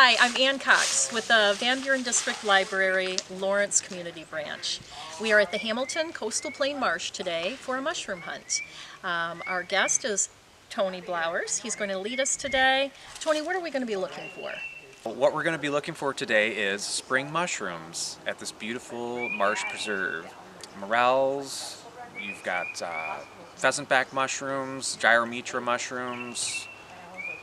Hi, I'm Ann Cox with the Van Buren District Library Lawrence Community Branch. We are at the Hamilton Coastal Plain Marsh today for a mushroom hunt. Our guest is Tony Blowers. He's going to lead us today. Tony, what are we going to be looking for? What we're going to be looking for today is spring mushrooms at this beautiful marsh preserve. Morels, you've got pheasantback mushrooms, gyrometra mushrooms.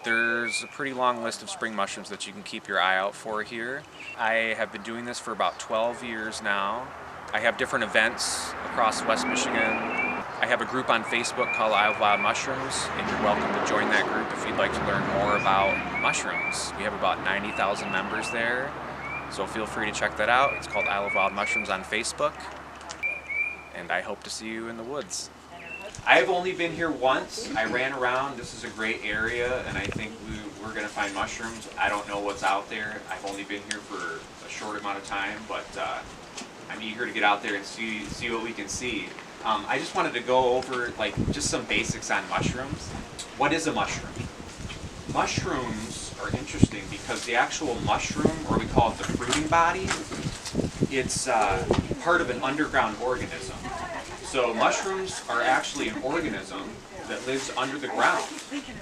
There's a pretty long list of spring mushrooms that you can keep your eye out for here. I have been doing this for about 12 years now. I have different events across West Michigan. I have a group on Facebook called Isle of Wild Mushrooms, and you're welcome to join that group if you'd like to learn more about mushrooms. We have about 90,000 members there, so feel free to check that out. It's called Isle of Wild Mushrooms on Facebook, and I hope to see you in the woods. I've only been here once. I ran around. This is a great area, and I think we're going to find mushrooms. I don't know what's out there. I've only been here for a short amount of time, but I'm eager to get out there and see what we can see. I just wanted to go over just some basics on mushrooms. What is a mushroom? Mushrooms are interesting because the actual mushroom, or we call it the fruiting body, it's part of an underground organism. So mushrooms are actually an organism that lives under the ground.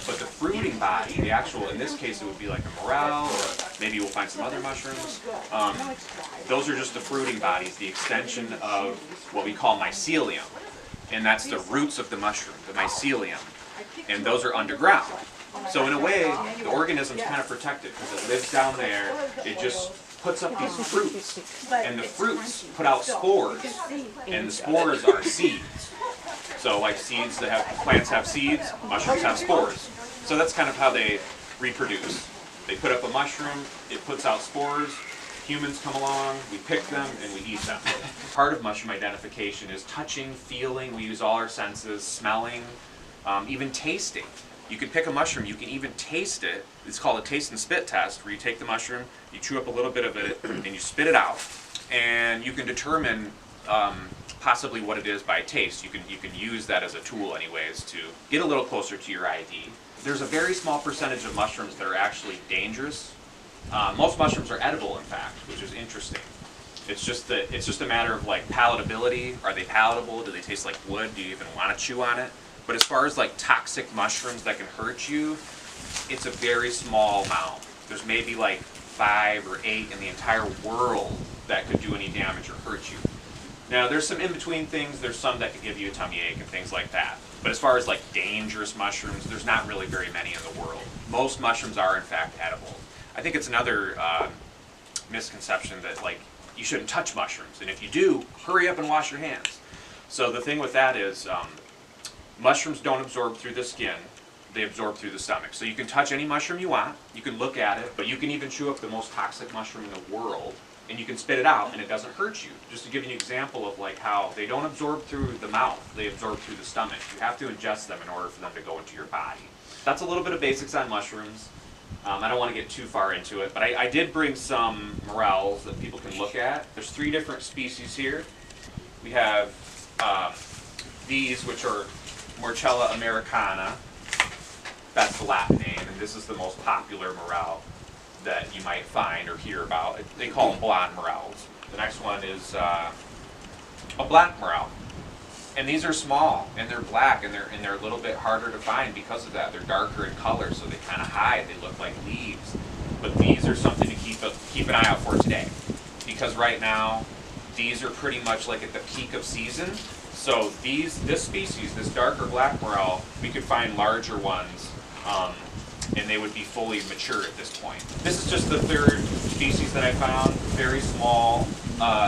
But the fruiting body, the actual, in this case it would be like a morel, or maybe we'll find some other mushrooms. Those are just the fruiting bodies, the extension of what we call mycelium. And that's the roots of the mushroom, the mycelium. And those are underground. So in a way, the organism's kind of protected because it lives down there. It just puts up these fruits, and the fruits put out spores, and the spores are seeds. So like seeds that have, plants have seeds, mushrooms have spores. So that's kind of how they reproduce. They put up a mushroom, it puts out spores, humans come along, we pick them, and we eat them. Part of mushroom identification is touching, feeling, we use all our senses, smelling, even tasting. You can pick a mushroom, you can even taste it. It's called a taste and spit test, where you take the mushroom, you chew up a little bit of it, and you spit it out. And you can determine possibly what it is by taste. You can use that as a tool anyways to get a little closer to your ID. There's a very small percentage of mushrooms that are actually dangerous. Most mushrooms are edible, in fact, which is interesting. It's just a matter of like palatability. Are they palatable? Do they taste like wood? Do you even want to chew on it? But as far as like toxic mushrooms that can hurt you, it's a very small amount. There's maybe like 5 or 8 in the entire world that could do any damage or hurt you. Now there's some in-between things. There's some that could give you a tummy ache and things like that. But as far as like dangerous mushrooms, there's not really very many in the world. Most mushrooms are in fact edible. I think it's another misconception that like you shouldn't touch mushrooms. And if you do, hurry up and wash your hands. So the thing with that is, mushrooms don't absorb through the skin, they absorb through the stomach. So you can touch any mushroom you want, you can look at it, but you can even chew up the most toxic mushroom in the world, and you can spit it out and it doesn't hurt you. Just to give you an example of like how they don't absorb through the mouth, they absorb through the stomach. You have to ingest them in order for them to go into your body. That's a little bit of basics on mushrooms. I don't want to get too far into it, but I did bring some morels that people can look at. There's 3 different species here. We have these, which are Morchella americana, that's the Latin name, and this is the most popular morel that you might find or hear about. They call them blonde morels. The next one is a black morel. And these are small, and they're black, and they're a little bit harder to find because of that. They're darker in color, so they kind of hide. They look like leaves. But these are something to keep an eye out for today. Because right now, these are pretty much like at the peak of season. So this species, this darker black morel, we could find larger ones, and they would be fully mature at this point. This is just the 3rd species that I found, very small.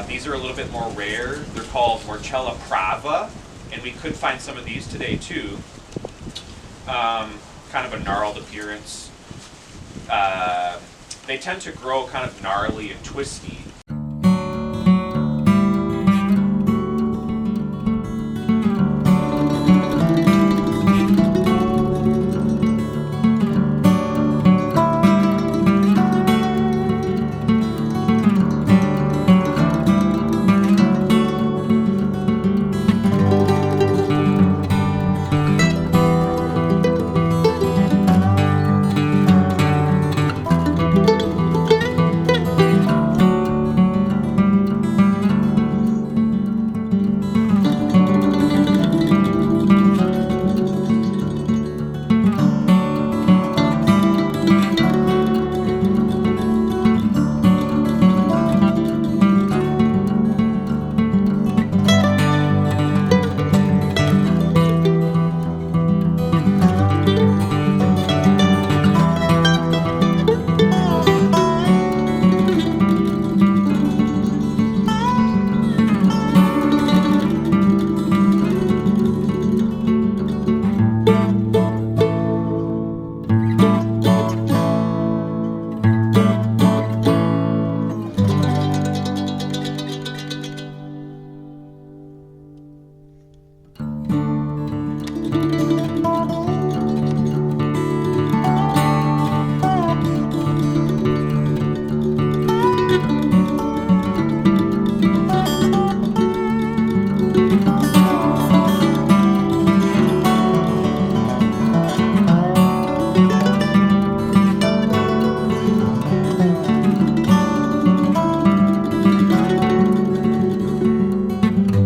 These are a little bit more rare. They're called Morchella prava, and we could find some of these today too. Kind of a gnarled appearance. They tend to grow kind of gnarly and twisty.